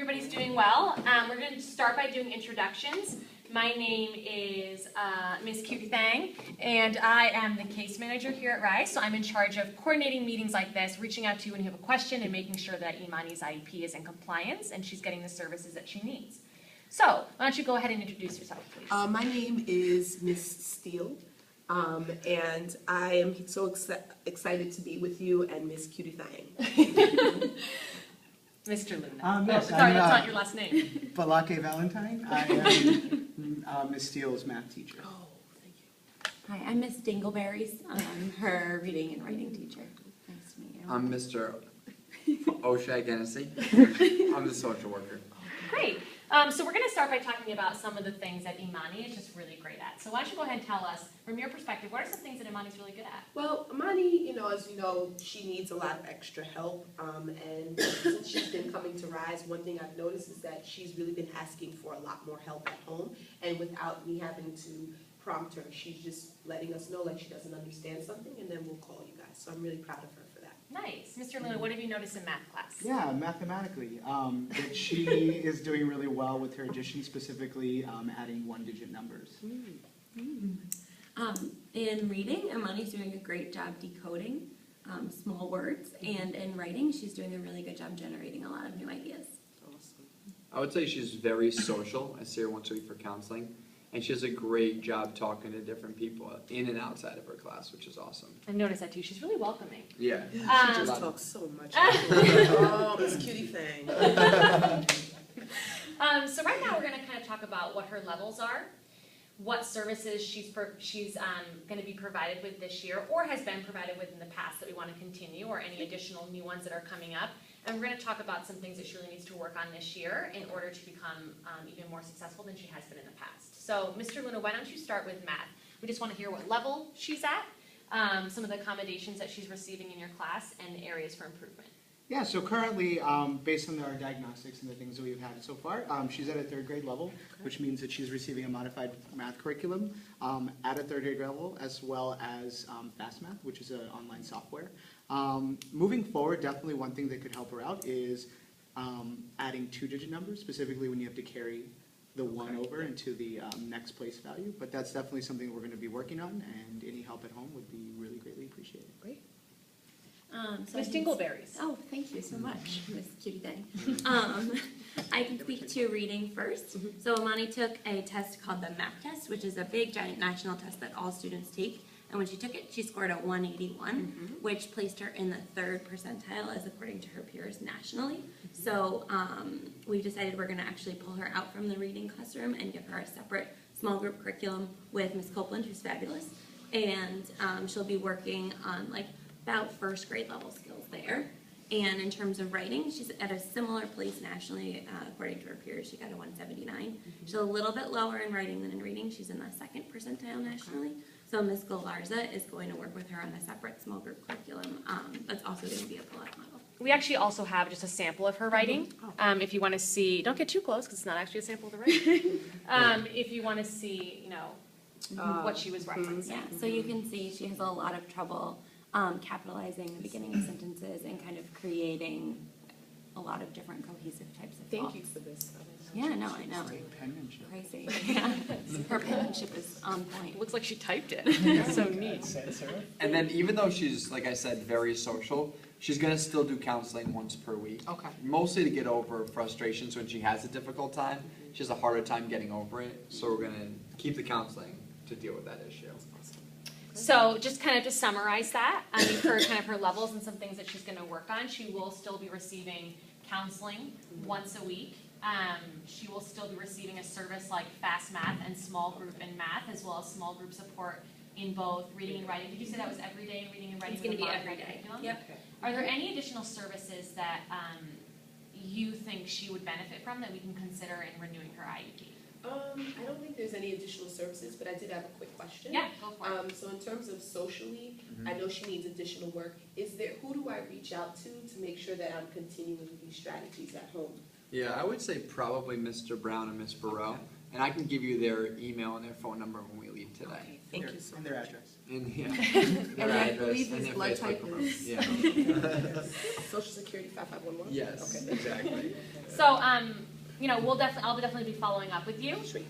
everybody's doing well. We're going to start by doing introductions. My name is Ms. Cutie Thang, and I am the case manager here at Rise, so I'm in charge of coordinating meetings like this, reaching out to you when you have a question, and making sure that Imani's IEP is in compliance and she's getting the services that she needs. So, why don't you go ahead and introduce yourself, please. My name is Miss Steele, and I am so excited to be with you and Miss Cutie Thang. Mr. Luna. Yes, sorry, that's not your last name. Balake Valentine. I am Miss Steele's math teacher. Oh, thank you. Hi, I'm Miss Dingleberries. I'm her reading and writing teacher. Nice to meet you. I'm Mr. O'Shaughnessy. I'm the social worker. Great. So we're going to start by talking about some of the things that Imani is just really great at. So why don't you go ahead and tell us, from your perspective, what are some things that Imani's really good at? Well, Imani, as you know, she needs a lot of extra help, and since she's been coming to Rise, one thing I've noticed is that she's really been asking for a lot more help at home, and without me having to prompt her, she's just letting us know like she doesn't understand something, and then we'll call you guys. So I'm really proud of her for that. Nice. Mr. Luna, what have you noticed in math class? Yeah, mathematically, that she is doing really well with her addition, specifically adding one-digit numbers. In reading, Imani's doing a great job decoding small words, and in writing, she's doing a really good job generating a lot of new ideas. Awesome. I would say she's very social. I see her once a week for counseling. And she does a great job talking to different people in and outside of her class, which is awesome. I noticed that too. She's really welcoming. Yeah. She just talks so much. Oh, Miss Cutie Thang. So right now we're going to kind of talk about what her levels are, what services she's going to be provided with this year or has been provided with in the past that we want to continue, or any additional new ones that are coming up. And we're going to talk about some things that she really needs to work on this year in order to become even more successful than she has been in the past. So, Mr. Luna, why don't you start with math? We just want to hear what level she's at, some of the accommodations that she's receiving in your class, and areas for improvement. Yeah, so currently, based on our diagnostics and the things that we've had so far, she's at a third grade level, which means that she's receiving a modified math curriculum at a third grade level, as well as Fast Math, which is an online software. Moving forward, definitely one thing that could help her out is adding two-digit numbers, specifically when you have to carry the one over into the next place value. But that's definitely something we're going to be working on, and any help at home would be really greatly appreciated. Great. Miss Dingleberries. Oh, thank you so much, Miss Cutie Thang. I can speak to reading first. So Imani took a test called the MAP test, which is a big, giant national test that all students take. And when she took it, she scored a 181, which placed her in the 3rd percentile as according to her peers nationally. So we've decided we're going to actually pull her out from the reading classroom and give her a separate small group curriculum with Miss Copeland, who's fabulous. And she'll be working on about first grade level skills there. And in terms of writing, she's at a similar place nationally, according to her peers. She got a 179. She's a little bit lower in writing than in reading. She's in the 2nd percentile nationally. So Ms. Galarza is going to work with her on a separate small group curriculum that's also going to be a pull-out model. We actually also have just a sample of her writing. If you want to see, don't get too close because it's not actually a sample of the writing. If you want to see, what she was referencing. Yeah, so you can see she has a lot of trouble capitalizing the beginning of sentences and kind of creating a lot of different cohesive types of Thank thoughts. you for this. Yeah, no, I know. Great penmanship. Crazy. Yeah. Her penmanship is on point. It looks like she typed it. So neat. And then even though she's, like I said, very social, she's going to still do counseling once per week. Okay. Mostly to get over frustrations when she has a difficult time. She has a harder time getting over it. So we're going to keep the counseling to deal with that issue. So just kind of to summarize that, for kind of her levels and some things that she's going to work on, she will still be receiving counseling once a week. She will still be receiving a service like Fast Math and small group in math, as well as small group support in both reading and writing. Did you say that was every day in reading and writing? It's going to be with a every modified day. curriculum? Yep. Are there any additional services that you think she would benefit from that we can consider in renewing her IEP? I don't think there's any additional services, but I did have a quick question. Yeah, go for it. So in terms of socially, I know she needs additional work. Who do I reach out to make sure that I'm continuing these strategies at home? Yeah, I would say probably Mr. Brown and Miss Burrell. And I can give you their email and their phone number when we leave today. Okay, thank you so And much. their address. And, yeah. And Their I address believe and his their blood Facebook type number. is. Yeah. Social Security 5511? Yes, Okay. exactly. So, I'll definitely be following up with you. Sweet.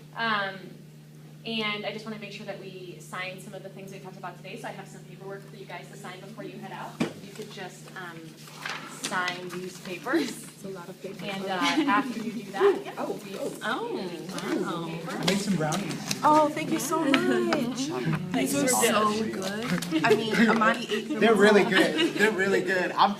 And I just want to make sure that we sign some of the things we talked about today, so I have some paperwork for you guys to sign before you head out. You could just sign these papers, It's a lot of paper. and after you do that, yeah, Oh, Oh, wow. Make some brownies. Oh, thank you so much. These are so good. I mean, Amani ate them. They're really good. They're really good. I'm